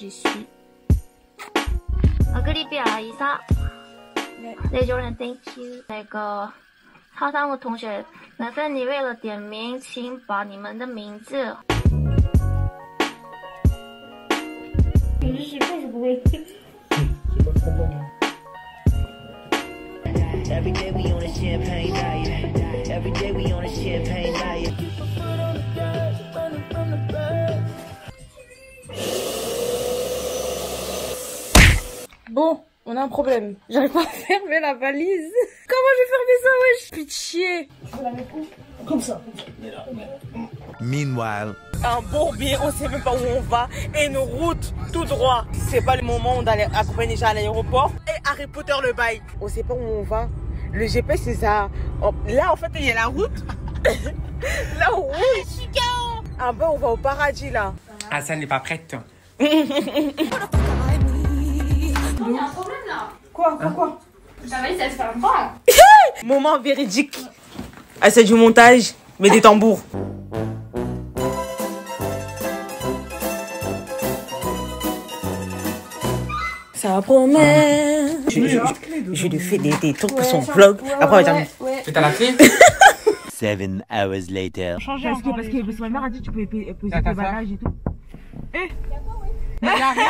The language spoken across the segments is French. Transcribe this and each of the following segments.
j'y suis. 格里比亚伊莎，那主任 ，Thank you。那个浩三武同学，麻烦你为了点名，请把你们的名字。你是不是不会？ Every day we on a champagne diet. Every day we on a champagne diet. Bon, on a un problème. J'arrive pas à fermer la valise. Comment je vais fermer ça, wesh? Pitié. Je vais la mettre où? Comme ça. Meanwhile. Un bourbier, on sait même pas où on va. Et une route tout droit. C'est pas le moment où on allait accompagner déjà à l'aéroport. Et Harry Potter le bail. On sait pas où on va. Le GPS c'est ça. Oh, là en fait il y a la route. Là on roule. Ah bah on va au paradis là. Ah ça n'est pas prête. Il y a un problème là. Quoi? Pourquoi? Ta valise elle se ferme pas. Moment véridique. Ah c'est du montage. Mais des tambours. Ça promet. Je lui fais des trucs pour son vlog. Après, on va dire. Et t'as la clé? 7 hours later. Changer parce que ma mère a dit que tu pouvais poser tes bagages et tout. Eh? Mais y'a rien.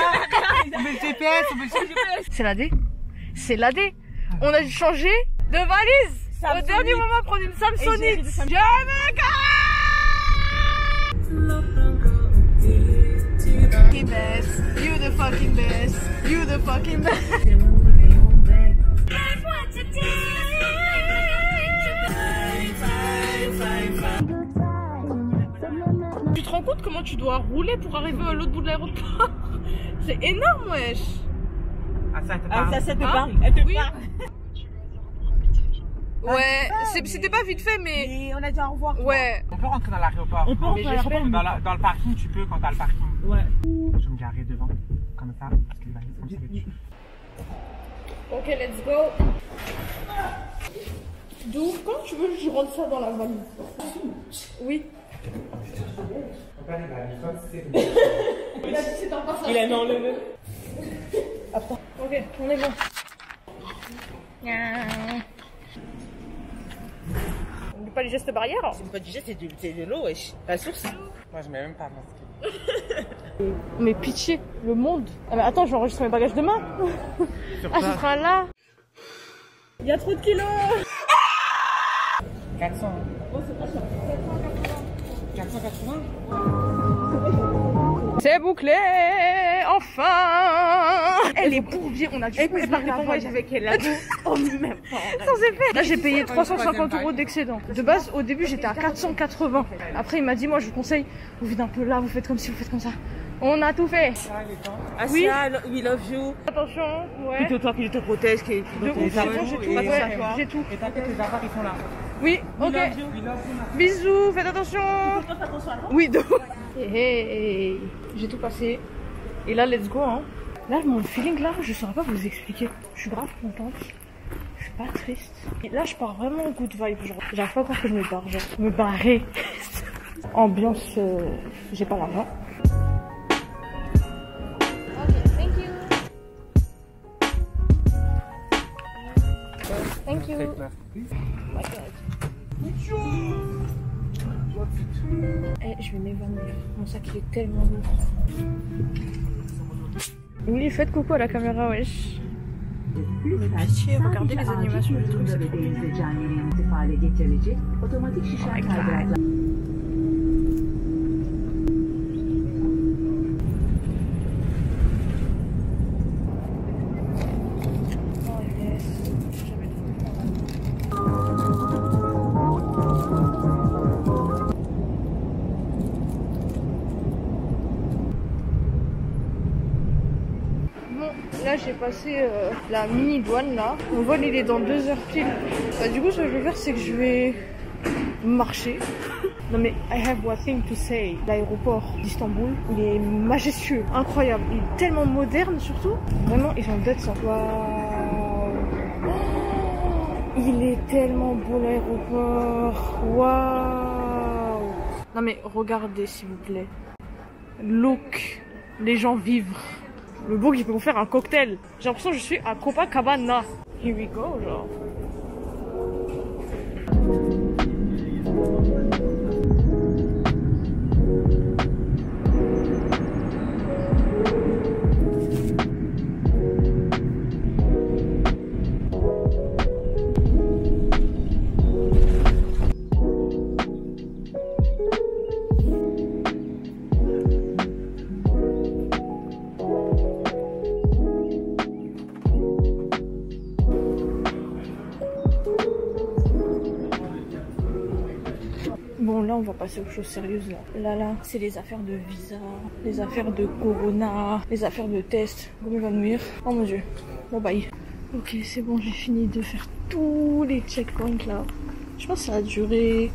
On met le GPS, on met le GPS. C'est la D. C'est la D. On a dû changer de valise. Au dernier moment, prendre une Samsonite. Best. You the fucking best. You the fucking best. Tu te rends compte comment tu dois rouler pour arriver à l'autre bout de l'aéroport? C'est énorme, wesh. Ah ça te parle. Ça te parle. Elle te parle. Ouais, c'était pas vite fait, mais on a dit au revoir. Ouais. On peut rentrer dans l'aéroport. On peut rentrer dans l'aéroport. Dans le parking, tu peux quand t'as le parking. Ouais. Je vais me garer devant, comme ça, parce que les valises sont dessus. Ok, let's go. D'où? Quand tu veux, je rentre ça dans la valise. Oui. Il a dit c'est en passant. Il a mis enlevé. Attends. Ok, on est bon. On dit pas les gestes barrières? C'est pas du geste, c'est de l'eau, wesh. La source. Moi je mets même pas masqué. Mais pitié, le monde. Ah mais attends, je vais enregistrer mes bagages demain. Ah, ce sera là. Il y a trop de kilos. 400. Oh, c'est pas cher. 480. C'est bouclé, enfin. Elle est bourbier, on a dû payer par la voyage avec elle là. Oh même pas. Sans effet. Là j'ai payé 350 € d'excédent. De base au début j'étais à 480. Après il m'a dit moi je vous conseille, vous faites un peu là, vous faites comme ci, vous faites comme ça. On a tout fait. Oui, we love you. Attention, ouais. Plutôt toi qui te protège, qui de ouf, j'ai tout. Et t'inquiète, les affaires ils sont là. Oui, ok. Bisous, faites attention. Oui, de ouf. Hey, j'ai tout passé. Et là, let's go. Hein. Là, mon feeling, là, je saurais pas vous expliquer. Je suis grave contente. Je suis pas triste. Et là, je pars vraiment good vibe. Genre, j'arrive pas à croire que je me barre. Genre, me barrer. Ambiance, j'ai pas l'argent. Thank you. Oh my god. Eh, je vais m'évanouir. Mon sac il est tellement lourd. Oui, faites coucou à la caméra, wesh. Pitié, regardez les animations du truc, c'est trop bien. Là j'ai passé la mini douane là. Mon vol il est dans 2 heures pile. Du coup ce que je vais faire c'est que je vais marcher. Non mais I have one thing to say. L'aéroport d'Istanbul il est majestueux, incroyable. Il est tellement moderne surtout. Vraiment ils sont dead ça. Waouh. Il est tellement beau l'aéroport. Waouh. Non mais regardez s'il vous plaît. Look. Les gens vivent. Le bourg, il peut vous faire un cocktail. J'ai l'impression que je suis à Copacabana. Here we go, genre. Bon là on va passer aux choses sérieuses là. C'est les affaires de visa, les affaires de corona, les affaires de tests. Comment évanouir. Oh mon dieu. Bon bye. Ok c'est bon, j'ai fini de faire tous les checkpoints là. Je pense que ça a duré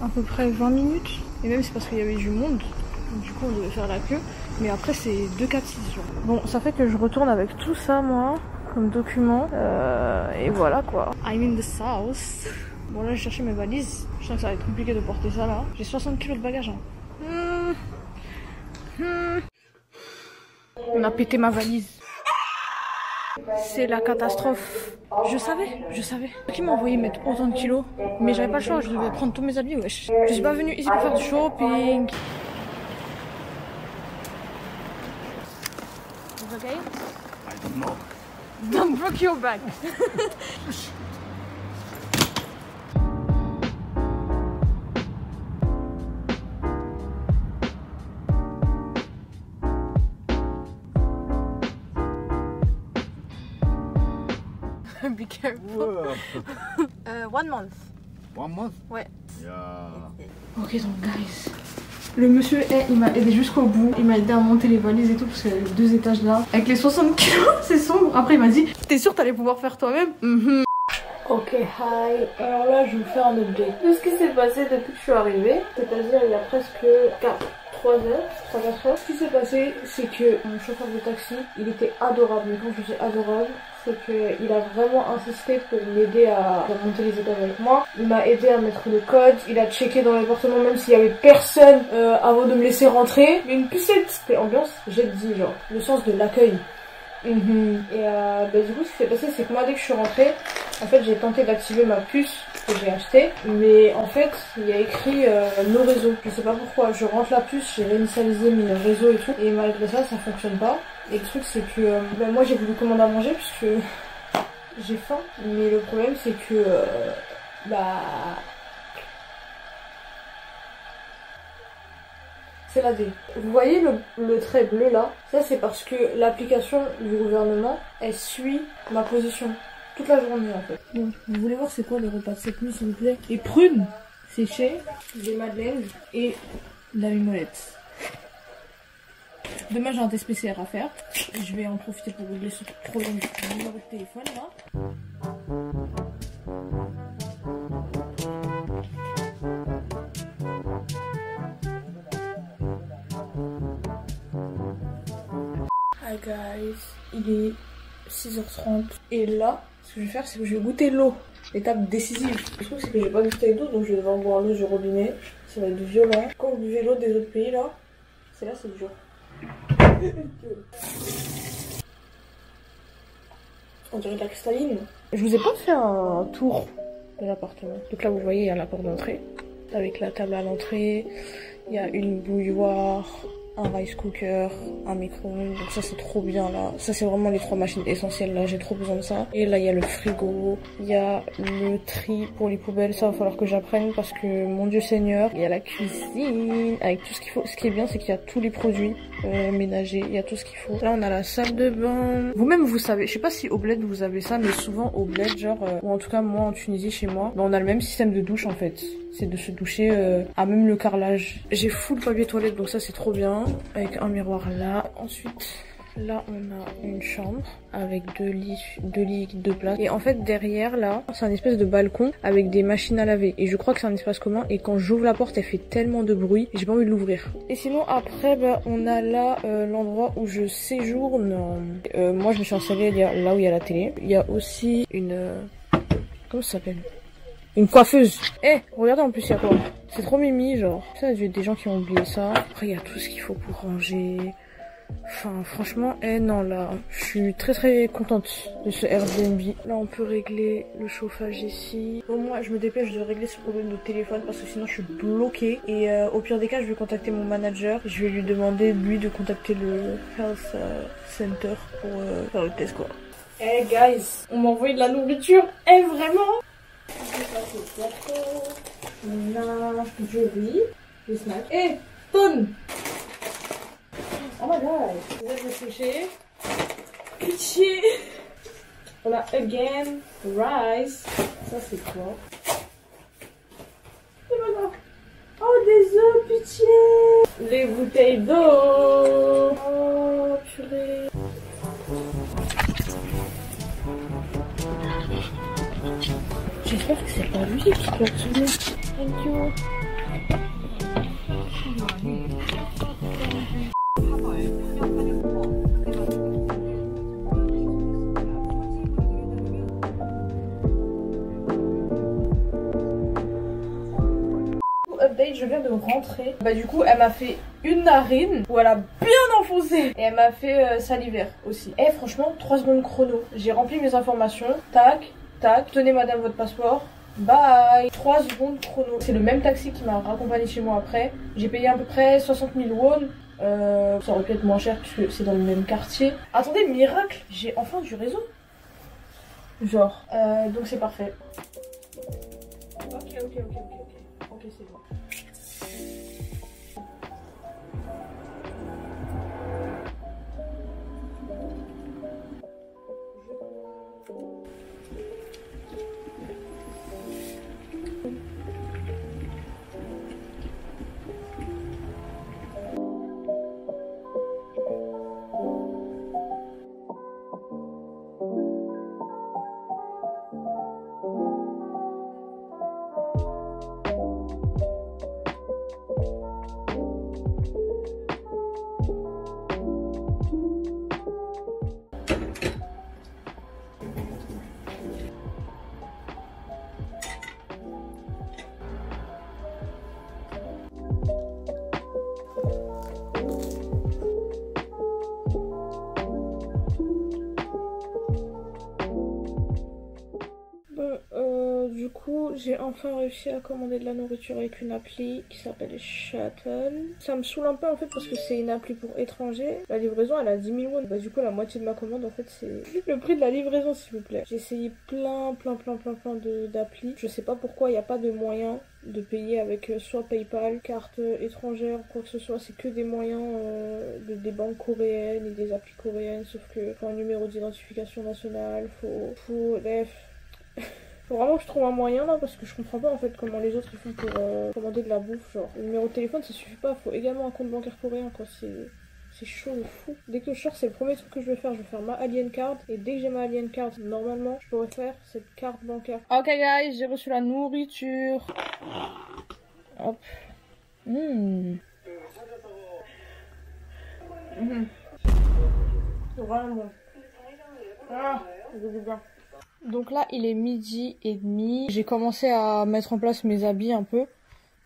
à peu près 20 minutes. Et même c'est parce qu'il y avait du monde. Donc, du coup on devait faire la queue. Mais après c'est 2, 4, 6 jours. Bon ça fait que je retourne avec tout ça moi comme document. Et voilà quoi. I'm in the south. Bon là j'ai cherché mes valises, je sens que ça va être compliqué de porter ça là. J'ai 60 kg de bagages hein. On a pété ma valise. C'est la catastrophe. Je savais. Qui m'a envoyé mettre autant de kilos? Mais j'avais pas le choix, je devais prendre tous mes habits wesh. Je suis pas venue ici pour faire du shopping. It's okay? I don't know. Don't break your back. Be careful. 1 month. 1 month? Ouais. Yeah. Ok donc guys, le monsieur il m'a aidé jusqu'au bout. Il m'a aidé à monter les valises et tout parce qu'il y avait 2 étages là. Avec les 60 kilos, c'est sombre. Après il m'a dit, t'es sûr t'allais pouvoir faire toi-même? Ok, hi. Alors là je vais vous faire un update de ce qui s'est passé depuis que je suis arrivée. C'est-à-dire il y a presque 3 heures, 3-4 heures. Ce qui s'est passé, c'est que mon chauffeur de taxi, il était adorable. Mais quand je dis adorable, c'est qu'il a vraiment insisté pour m'aider à monter les étages avec moi. Il m'a aidé à mettre le code, il a checké dans l'appartement même s'il y avait personne avant de me laisser rentrer. Mais une pucette, c'était ambiance, j'ai dit genre, le sens de l'accueil. Et du coup ce qui s'est passé c'est que moi dès que je suis rentrée, en fait j'ai tenté d'activer ma puce que j'ai achetée, mais en fait il y a écrit nos réseaux, je sais pas pourquoi. Je rentre la puce, j'ai réinitialisé mes réseaux et tout, et malgré ça ça fonctionne pas. Et le truc c'est que moi j'ai voulu commander à manger puisque j'ai faim, mais le problème c'est que c'est la D. Vous voyez le trait bleu là? Ça c'est parce que l'application du gouvernement elle suit ma position toute la journée en fait. Bon, vous voulez voir c'est quoi les repas de cette nuit s'il vous plaît? Les prunes séchées, des madeleines et la mimolette. Demain j'ai un test PCR à faire. Je vais en profiter pour régler ce problème du numéro de téléphone là. Hi guys, il est 6h30 et là ce que je vais faire c'est que je vais goûter l'eau, l'étape décisive. Le truc c'est que j'ai pas de bouteille d'eau donc je vais devoir boire l'eau du robinet, ça va être violent. Quand vous buvez l'eau des autres pays là, c'est dur. On dirait de la cristalline. Je vous ai pas fait un tour de l'appartement. Donc là vous voyez il y a la porte d'entrée avec la table à l'entrée, il y a une bouilloire, un rice cooker, un micro-ondes, donc ça c'est trop bien là. Ça c'est vraiment les 3 machines essentielles là, j'ai trop besoin de ça. Et là il y a le frigo, il y a le tri pour les poubelles, ça va falloir que j'apprenne parce que mon dieu seigneur, il y a la cuisine avec tout ce qu'il faut. Ce qui est bien c'est qu'il y a tous les produits ménagers, il y a tout ce qu'il faut. Là on a la salle de bain. Vous-même vous savez, je sais pas si au bled vous avez ça, mais souvent au bled genre, ou en tout cas moi en Tunisie chez moi, on a le même système de douche en fait. C'est de se doucher à même le carrelage. J'ai full papier toilette donc ça c'est trop bien. Avec un miroir là. Ensuite là on a une chambre avec 2 lits, 2 places. Et en fait derrière là c'est un espèce de balcon avec des machines à laver. Et je crois que c'est un espace commun. Et quand j'ouvre la porte elle fait tellement de bruit. J'ai pas envie de l'ouvrir. Et sinon après on a là l'endroit où je séjourne. Moi je me suis installée là où il y a la télé. Il y a aussi une... comment ça s'appelle? Une coiffeuse. Regardez en plus il y a quoi? C'est trop mimi genre. Ça il y a des gens qui ont oublié ça. Après il y a tout ce qu'il faut pour ranger. Enfin franchement, non là, je suis très contente de ce Airbnb. Là on peut régler le chauffage ici. Au moins je me dépêche de régler ce problème de téléphone parce que sinon je suis bloquée. Et au pire des cas je vais contacter mon manager. Je vais lui demander lui de contacter le Health Center pour faire le test quoi. Hey guys, on m'a envoyé de la nourriture. Vraiment. On a du riz, des snacks. Hey, tonne. Oh my god. Vous êtes séché. Pitié. On a again rice. Ça c'est quoi? Et voilà. Oh des œufs, pitié. Les bouteilles d'eau. Oh purée. J'espère que c'est pas lui qui peut tourner. Thank you. Update, je viens de rentrer. Bah du coup elle m'a fait une narine où elle a bien enfoncé. Et elle m'a fait salivaire aussi. Et franchement 3 secondes chrono. J'ai rempli mes informations. Tac, tac. Tenez madame votre passeport. Bye. 3 secondes chrono. C'est le même taxi qui m'a raccompagné chez moi après. J'ai payé à peu près 60 000 won. Ça aurait pu être moins cher puisque c'est dans le même quartier. Attendez, miracle, j'ai enfin du réseau. Genre, donc c'est parfait. Ok, c'est bon. Du coup, j'ai enfin réussi à commander de la nourriture avec une appli qui s'appelle Shuttle. Ça me saoule un peu en fait parce que c'est une appli pour étrangers. La livraison elle a 10 000 won. Bah du coup la moitié de ma commande en fait c'est le prix de la livraison s'il vous plaît. J'ai essayé plein d'applis. Je sais pas pourquoi il n'y a pas de moyen de payer avec soit PayPal, carte étrangère, quoi que ce soit. C'est que des moyens des banques coréennes et des applis coréennes. Sauf que faut un numéro d'identification nationale, bref. Faut vraiment que je trouve un moyen là parce que je comprends pas en fait comment les autres ils font pour commander de la bouffe. Genre le numéro de téléphone ça suffit pas, faut également un compte bancaire coréen quoi, c'est chaud de fou. Dès que je sors c'est le premier truc que je vais faire ma Alien Card et dès que j'ai ma Alien Card normalement je pourrais faire cette carte bancaire. Ok guys, j'ai reçu la nourriture. Hop. Vraiment bon. Ah, c'est bien. Donc là il est 12h30. J'ai commencé à mettre en place mes habits un peu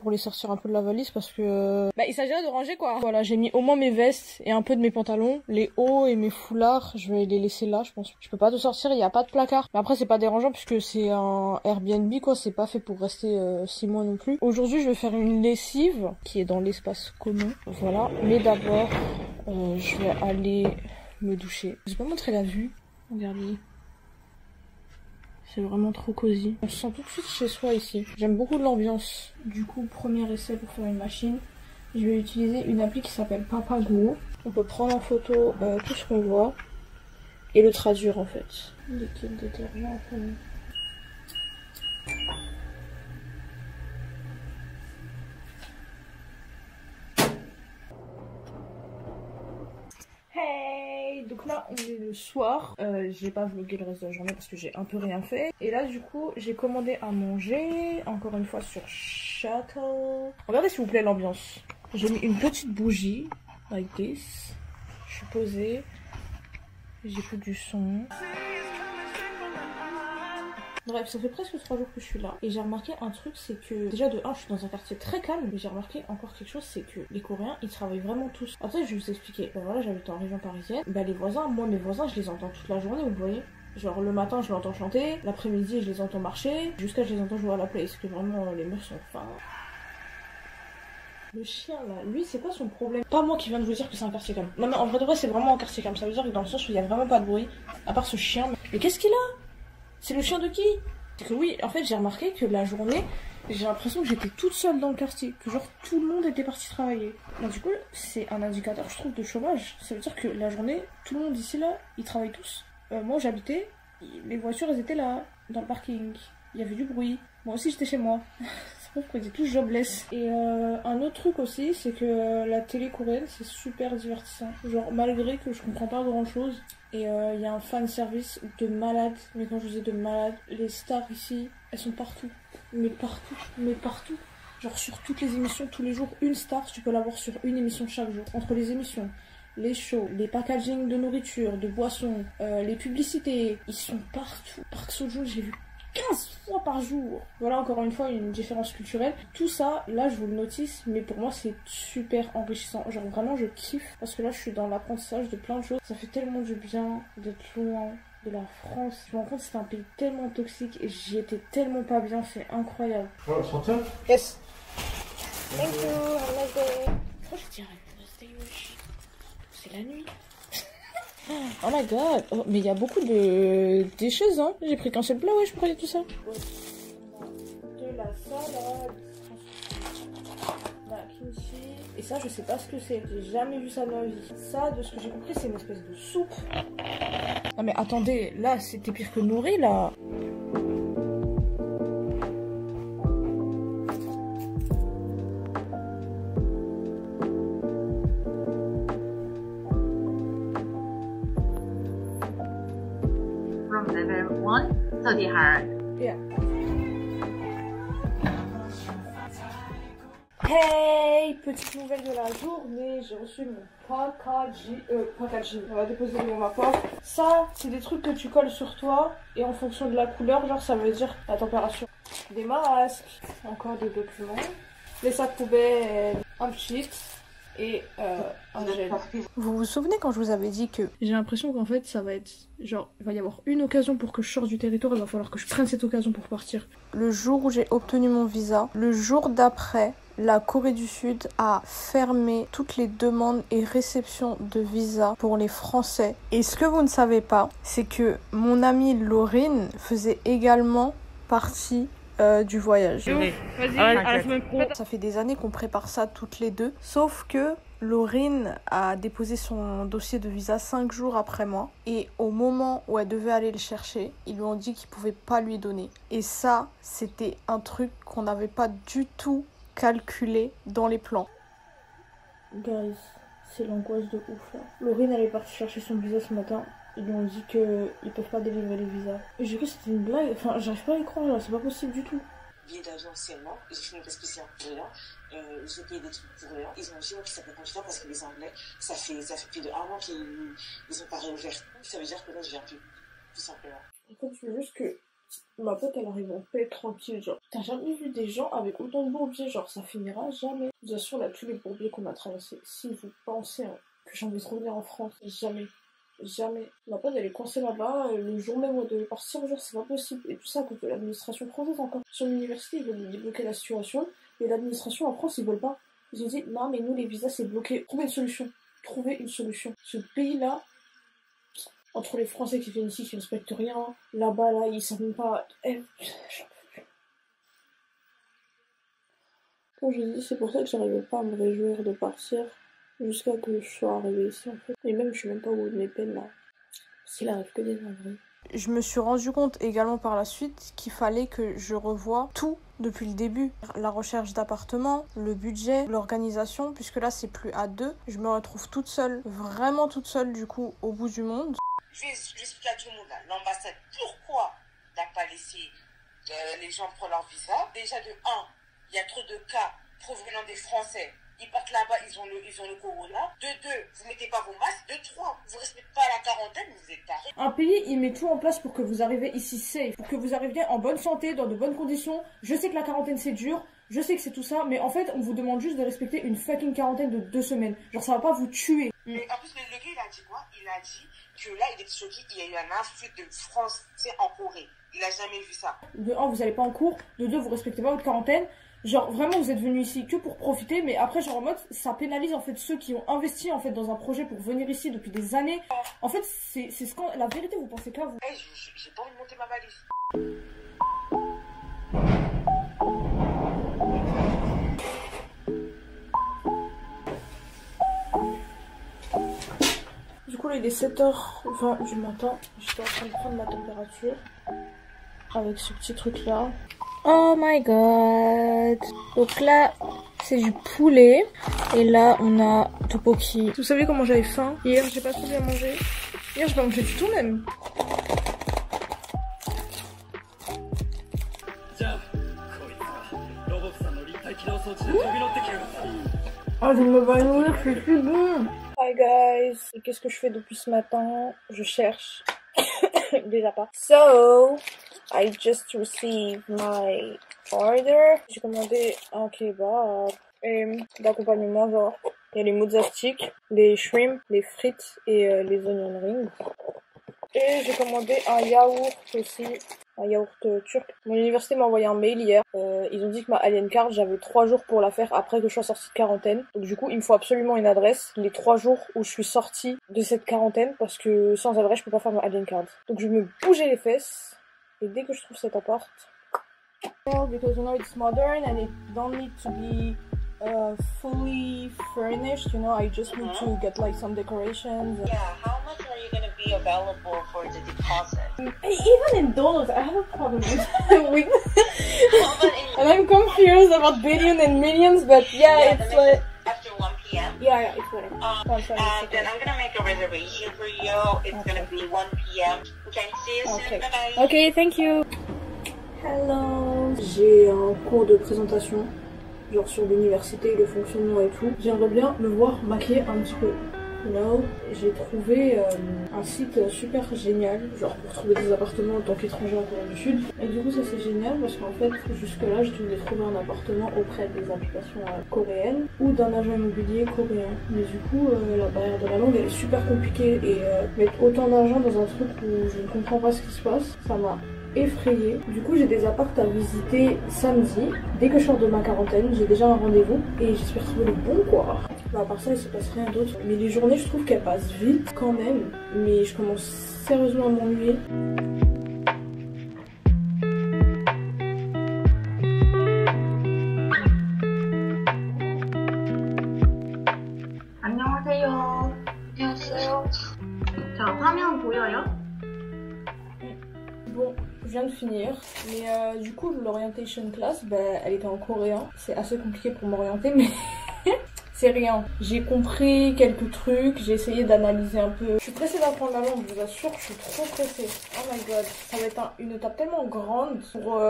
pour les sortir un peu de la valise parce que il s'agirait de ranger quoi. Voilà, j'ai mis au moins mes vestes et un peu de mes pantalons, les hauts et mes foulards, je vais les laisser là je pense. Je peux pas tout sortir, il n'y a pas de placard. Mais après c'est pas dérangeant puisque c'est un Airbnb quoi, c'est pas fait pour rester 6 mois non plus. Aujourd'hui je vais faire une lessive qui est dans l'espace commun. Voilà, mais d'abord je vais aller me doucher. Je vais pas montrer la vue, regardez. C'est vraiment trop cosy. On se sent tout de suite chez soi ici. J'aime beaucoup l'ambiance. Du coup, premier essai pour faire une machine. Je vais utiliser une appli qui s'appelle Papago. On peut prendre en photo tout ce qu'on voit et le traduire en fait. Liquide détergent en fait. Hey, donc là on est le soir, j'ai pas vlogué le reste de la journée parce que j'ai un peu rien fait. Et là du coup j'ai commandé à manger, encore une fois sur Shuttle. Regardez s'il vous plaît l'ambiance. J'ai mis une petite bougie, like this. Je suis posée, j'écoute du son. Bref, ça fait presque 3 jours que je suis là. Et j'ai remarqué un truc, c'est que déjà de 1, je suis dans un quartier très calme. Mais j'ai remarqué encore quelque chose, c'est que les Coréens, ils travaillent vraiment tous. Après, je vais vous expliquer. Ben voilà, j'habite en région parisienne. Ben les voisins, moi mes voisins, je les entends toute la journée, vous voyez. Genre le matin, je l'entends chanter. L'après-midi, je les entends marcher. Jusqu'à je les entends jouer à la play. Parce que vraiment, les meufs sont... Enfin... Le chien là, lui c'est pas son problème. Pas moi qui viens de vous dire que c'est un quartier calme. Non mais en vrai de vrai c'est vraiment un quartier calme. Ça veut dire que dans le sens où il y a vraiment pas de bruit. À part ce chien. Mais qu'est-ce qu'il a? C'est le chien de qui? C'est que oui, en fait j'ai remarqué que la journée, j'ai l'impression que j'étais toute seule dans le quartier. Que genre tout le monde était parti travailler. Donc du coup c'est un indicateur je trouve de chômage. Ça veut dire que la journée, tout le monde ici là, ils travaillent tous. Moi j'habitais, les voitures elles étaient là, dans le parking. Il y avait du bruit. Moi aussi j'étais chez moi. Ils étaient tous jobless. Et un autre truc aussi, c'est que la télé coréenne, c'est super divertissant. Genre, malgré que je comprends pas grand chose. Et il y a un fan service de malade. Mais quand je dis de malade, les stars ici, elles sont partout. Mais partout, mais partout. Genre sur toutes les émissions, tous les jours, une star, tu peux l'avoir sur une émission chaque jour. Entre les émissions, les shows, les packaging de nourriture, de boissons, les publicités, ils sont partout. Park Seo-joon, j'ai vu 15 fois par jour. Voilà encore une fois une différence culturelle. Tout ça, là je vous le notice, mais pour moi c'est super enrichissant. Genre vraiment je kiffe parce que là je suis dans l'apprentissage de plein de choses. Ça fait tellement du bien d'être loin de la France. Je me rends compte que c'est un pays tellement toxique et j'y étais tellement pas bien, c'est incroyable. Voilà, sortir. Yes. Thank you, have a nice day. Pourquoi je dirais c'est la nuit. Oh my god, oh, mais il y a beaucoup de déchets, hein. J'ai pris qu'un seul plat, ouais, je prenais tout ça. De la salade, la kimchi. Et ça, je sais pas ce que c'est. J'ai jamais vu ça de ma vie. Ça, de ce que j'ai compris, c'est une espèce de soupe. Non mais attendez, là, c'était pire que nourri, là. Level 1, study hard. Yeah. Hey, petite nouvelle de la journée, j'ai reçu mon packaging. On va déposer devant ma porte. Ça, c'est des trucs que tu colles sur toi et en fonction de la couleur, genre ça veut dire la température. Des masques, encore des documents, les sacs poubelles, un cheat et un gel. Vous vous souvenez quand je vous avais dit que j'ai l'impression qu'en fait ça va être genre il va y avoir une occasion pour que je sorte du territoire, il va falloir que je prenne cette occasion pour partir. Le jour où j'ai obtenu mon visa, le jour d'après, la Corée du Sud a fermé toutes les demandes et réceptions de visa pour les Français. Et ce que vous ne savez pas, c'est que mon amie Laurine faisait également partie du voyage. Ça fait des années qu'on prépare ça toutes les deux. Sauf que Laurine a déposé son dossier de visa 5 jours après moi. Et au moment où elle devait aller le chercher, ils lui ont dit qu'ils ne pouvaient pas lui donner. Et ça, c'était un truc qu'on n'avait pas du tout calculé dans les plans. Guys, c'est l'angoisse de ouf là. Laurine elle est partie chercher son visa ce matin. Ils lui ont dit qu'ils peuvent pas délivrer les visas. Et j'ai cru que c'était une blague. Enfin, j'arrive pas à y croire là, c'est pas possible du tout. Billet d'avion seulement, j'ai fait une classe spéciale pour rien, j'ai payé des trucs pour rien. Ils ont dit que ça fait confiant parce que les Anglais, ça fait plus de 1 an qu'ils ont pas réouvert. Ça veut dire que là je viens plus, tout simplement. En fait, je veux juste que ma pote elle arrive en paix tranquille, genre. T'as jamais vu des gens avec autant de bourbiers, genre ça finira jamais. Bien sûr, là, tous les bourbiers qu'on a traversés, si vous pensez que j'ai envie de revenir en France, jamais. Jamais. Ma pote elle est coincée là-bas, le jour même où elle devait partir, genre c'est pas possible. Et tout ça à cause de l'administration française encore. Sur l'université, ils veulent débloquer la situation, et l'administration en France, ils veulent pas. Ils ont dit, non mais nous les visas c'est bloqué. Trouvez une solution. Trouvez une solution. Ce pays-là, entre les Français qui viennent ici, qui respectent rien, là-bas, là, ils savent même pas... Quand je dis, c'est pour ça que j'arrivais pas à me réjouir de partir. Jusqu'à que je sois arrivée ici en fait. Et même je suis même pas au bout de mes peines là. S'il arrive que des dingueries. Je me suis rendu compte également par la suite qu'il fallait que je revoie tout depuis le début. La recherche d'appartement, le budget, l'organisation, puisque là c'est plus à 2. Je me retrouve toute seule, vraiment toute seule du coup au bout du monde. Je vais expliquer à tout le monde là, l'ambassade, pourquoi n'a pas laissé les gens prendre leur visa. Déjà de 1, il y a trop de cas provenant des Français ils partent là-bas, ils ont le corona. De 2, vous mettez pas vos masques. De 3, vous respectez pas la quarantaine, vous êtes tarés. Un pays, il met tout en place pour que vous arriviez ici safe, pour que vous arriviez en bonne santé, dans de bonnes conditions. Je sais que la quarantaine c'est dur, je sais que c'est tout ça, mais en fait, on vous demande juste de respecter une fucking quarantaine de 2 semaines. Genre, ça va pas vous tuer. Mais en plus, le gars, il a dit quoi? Il a dit que là, il est choqué, il y a eu un influx de Français en Corée. Il a jamais vu ça. De 1, vous allez pas en cours. De 2, vous respectez pas votre quarantaine. Genre, vraiment, vous êtes venus ici que pour profiter, mais après, genre, en mode, ça pénalise, en fait, ceux qui ont investi, en fait, dans un projet pour venir ici depuis des années. En fait, c'est ce qu'on... La vérité, vous pensez qu'à vous. Hey, j'ai pas envie de monter ma valise. Du coup, là, il est 7h20 du matin. J'étais en train de prendre ma température avec ce petit truc-là. Oh my god. Donc là, c'est du poulet. Et là, on a tteokbokki. Vous savez comment j'avais faim? Hier, j'ai pas trop bien mangé. Hier, j'ai pas mangé du tout même. Oh, je me vais nourrir, c'est plus bon. Hi guys. Et qu'est-ce que je fais depuis ce matin? Je cherche. Déjà pas. So, I just received my order. J'ai commandé un kebab et d'accompagnement, genre, il y a les mozza sticks, les shrimp, les frites et les onion rings. Et j'ai commandé un yaourt aussi, un yaourt turc. Mon université m'a envoyé un mail hier. Ils ont dit que ma Alien Card, j'avais 3 jours pour la faire après que je sois sortie de quarantaine. Donc du coup, il me faut absolument une adresse, les 3 jours où je suis sortie de cette quarantaine, parce que sans adresse, je peux pas faire ma Alien Card. Donc je vais me bouger les fesses, et dès que je trouve cet appart... Because you know it's modern and it don't need to be fully furnished, you know, I just need to get like some decorations. Yeah, how much are you gonna be available for the deposit? Even in dollars, I have a problem with and I'm confused about billion and millions, but yeah, it's like after 1 p.m. Yeah, it's fine. And then I'm gonna make a reservation for you. It's gonna be 1 p.m. Okay, see you soon. Bye bye. Okay, thank you. Hello. J'ai un cours de présentation, genre sur l'université, le fonctionnement et tout. J'aimerais bien me voir maquiller un petit peu. Là, j'ai trouvé un site super génial, genre pour trouver des appartements en tant qu'étranger en Corée du Sud. Et du coup ça c'est génial parce qu'en fait jusque là je devais trouver un appartement auprès des applications coréennes ou d'un agent immobilier coréen. Mais du coup la barrière de la langue elle est super compliquée et mettre autant d'argent dans un truc où je ne comprends pas ce qui se passe, ça m'a effrayée. Du coup j'ai des apparts à visiter samedi. Dès que je sors de ma quarantaine, j'ai déjà un rendez-vous et j'espère trouver le bon quoi. Bah, à part ça il se passe rien d'autre. Mais les journées je trouve qu'elles passent vite quand même. Mais je commence sérieusement à m'ennuyer. 안녕하세요. 안녕하세요. 자, 화면 보여요? Bon, je viens de finir, mais du coup l'orientation class, bah, elle était en coréen. C'est assez compliqué pour m'orienter, mais c'est rien. J'ai compris quelques trucs, j'ai essayé d'analyser un peu. Je suis pressée d'apprendre la langue, je vous assure, je suis trop pressée. Oh my god, ça va être une étape tellement grande pour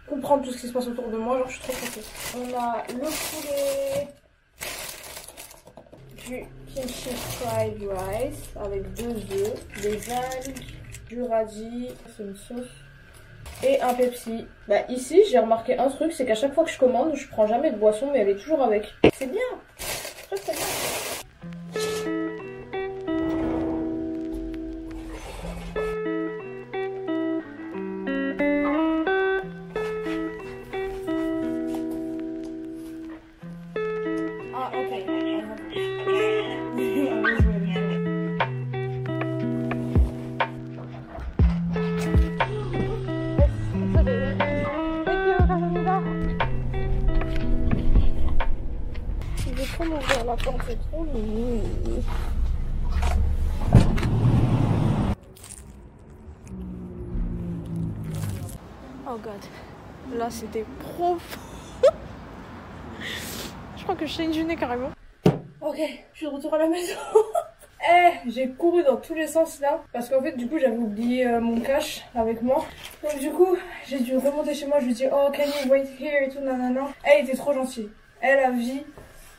comprendre tout ce qui se passe autour de moi, genre je suis trop pressée. On a le poulet, du kimchi fried rice avec 2 œufs, des algues, du radis, c'est une sauce, et un Pepsi. Bah ici j'ai remarqué un truc, c'est qu'à chaque fois que je commande, je prends jamais de boisson mais elle est toujours avec. C'est bien, très très bien. Ah ok. Ouvrir la porte, c'est trop mignon. Oh god, là c'était profond. Je crois que je saigne du nez carrément. Ok, je suis de retour à la maison. J'ai couru dans tous les sens là parce qu'en fait du coup j'avais oublié mon cash avec moi. Donc du coup j'ai dû remonter chez moi, je lui ai dit oh can you wait here et tout nanana. Elle était trop gentille, elle a vu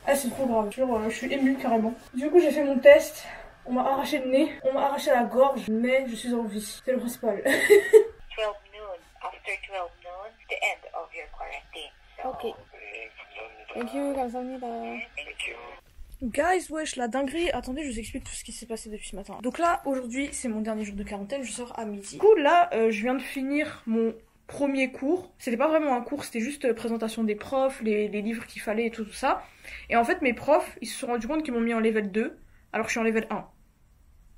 Ah c'est trop grave, je suis émue carrément. Du coup j'ai fait mon test, on m'a arraché le nez, on m'a arraché la gorge, mais je suis en vie, c'est le principal. 12 noon. After 12 noon, the end of your quarantine. So, Ok. Thank you, 감사합니다. Guys, wesh, la dinguerie. Attendez, je vous explique tout ce qui s'est passé depuis ce matin. Donc là, aujourd'hui, c'est mon dernier jour de quarantaine, je sors à midi. Du coup, là, je viens de finir mon premier cours. C'était pas vraiment un cours, c'était juste présentation des profs, les livres qu'il fallait et tout ça. Et en fait, mes profs, ils se sont rendus compte qu'ils m'ont mis en level 2, alors que je suis en level 1.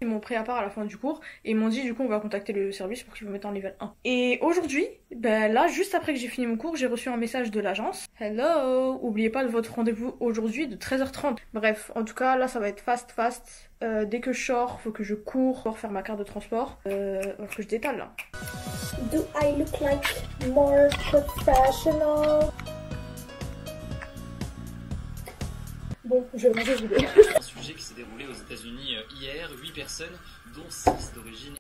Ils m'ont pris à part à la fin du cours et ils m'ont dit du coup on va contacter le service pour qu'ils vous mettent en level 1. Et aujourd'hui, ben là juste après que j'ai fini mon cours, j'ai reçu un message de l'agence. Hello, oubliez pas de votre rendez-vous aujourd'hui de 13h30. Bref, en tout cas là ça va être fast. Dès que je sors, faut que je cours pour faire ma carte de transport. Alors que je détale là. Do I look like more professional? Bon, je vais manger, je vais. Un sujet qui s'est déroulé aux États-Unis hier, 8 personnes, dont 6 d'origine.